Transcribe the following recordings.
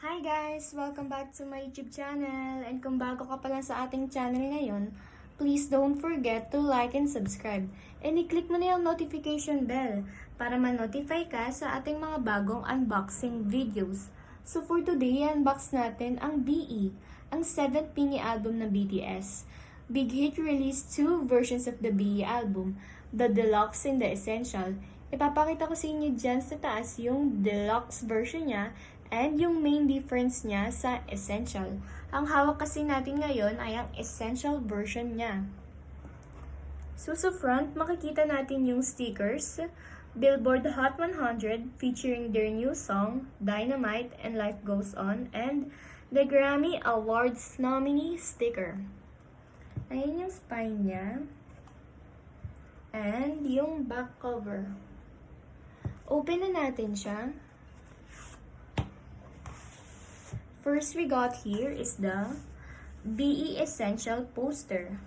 Hi guys! Welcome back to my YouTube channel. And kung bago ka pa lang sa ating channel ngayon, please don't forget to like and subscribe. And i-click mo na yung notification bell para ma-notify ka sa ating mga bagong unboxing videos. So for today, unbox natin ang BE, ang 7th mini album ng BTS. Big Hit released 2 versions of the BE album, the Deluxe and the Essential. Ipapakita ko sa inyo dyan sa taas yung Deluxe version niya and yung main difference niya sa Essential. Ang hawak kasi natin ngayon ay ang Essential version niya. So sa front, makikita natin yung stickers, Billboard Hot 100 featuring their new song, Dynamite and Life Goes On, and the Grammy Awards nominee sticker. Ayan yung spine niya. And yung back cover. Open na natin siya. First we got here is the BE Essential poster.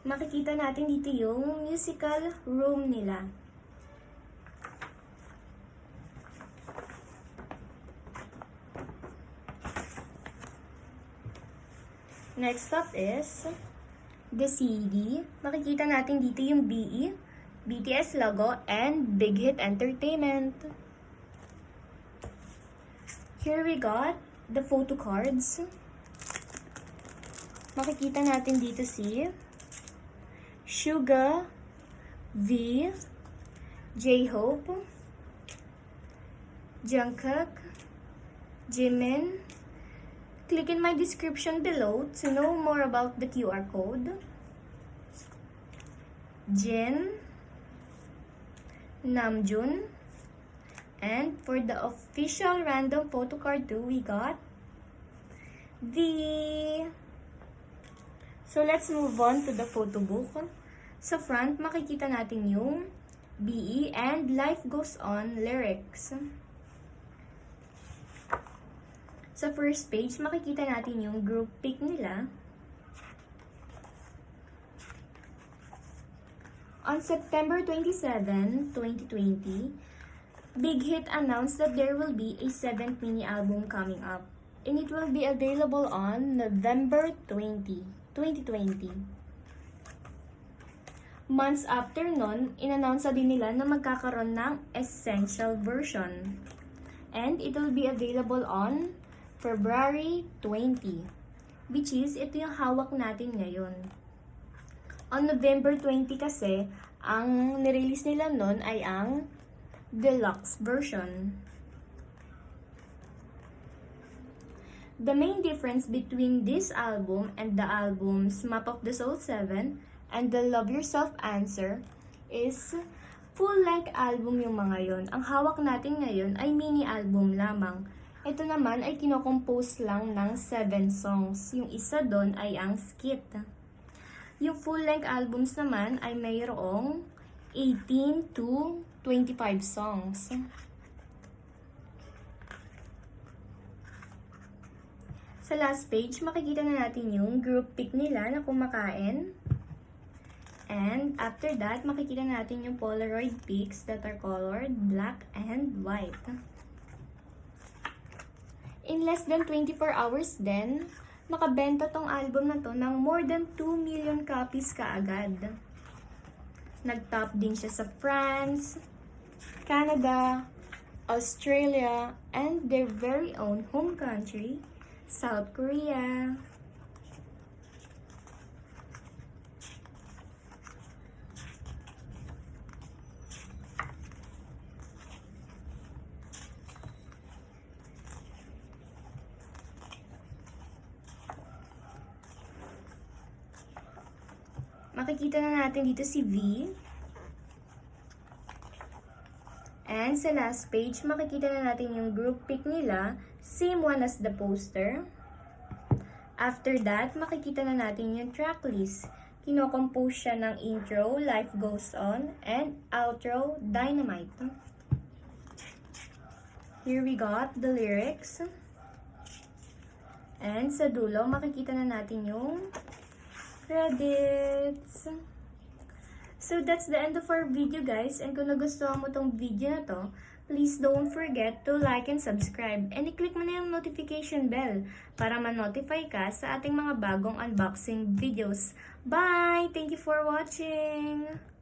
Makikita natin dito yung musical room nila. Next up is the CD. Makikita natin dito yung BE, BTS logo, and Big Hit Entertainment. Here we got the photo cards. Makikita natin dito si Suga, V, J-Hope, Jungkook, Jimin. Click in my description below to know more about the QR code. Jin, Namjoon, and for the official random photo card too, we got the... So let's move on to the photo book. Sa front, makikita natin yung BE and Life Goes On lyrics. Sa first page, makikita natin yung group pic nila. On September 27, 2020, Big Hit announced that there will be a 7th mini album coming up, and it will be available on November 20, 2020. Months after nun, in-announce din nila na magkakaroon ng Essential version, and it will be available on February 20, which is ito yung hawak natin ngayon. On November 20 kasi, ang nirelease nila nun ay ang Deluxe version. The main difference between this album and the albums Map of the Soul 7 and the Love Yourself Answer is full-length album yung mga yon. Ang hawak natin ngayon ay mini album lamang. Ito naman ay kinocompose lang ng 7 songs. Yung isa doon ay ang skit. Yung full-length albums naman ay mayroong 18 to 25 songs. Sa last page, makikita na natin yung group pic nila na kumakain. And after that, makikita natin yung Polaroid pics that are colored black and white. In less than 24 hours din, nakabenta tong album na to ng more than 2 million copies kaagad. Nag-top din siya sa France, Canada, Australia, and their very own home country, South Korea. Makikita na natin dito si V. And sa last page, makikita na natin yung group pic nila. Same one as the poster. After that, makikita na natin yung track list. Kinocompose siya ng intro, Life Goes On, and outro, Dynamite. Here we got the lyrics. And sa dulo, makikita na natin yung credits. So that's the end of our video guys, and kung nagustuhan mo tong video na to, please don't forget to like and subscribe, and i-click mo na yung notification bell para ma-notify ka sa ating mga bagong unboxing videos. Bye! Thank you for watching!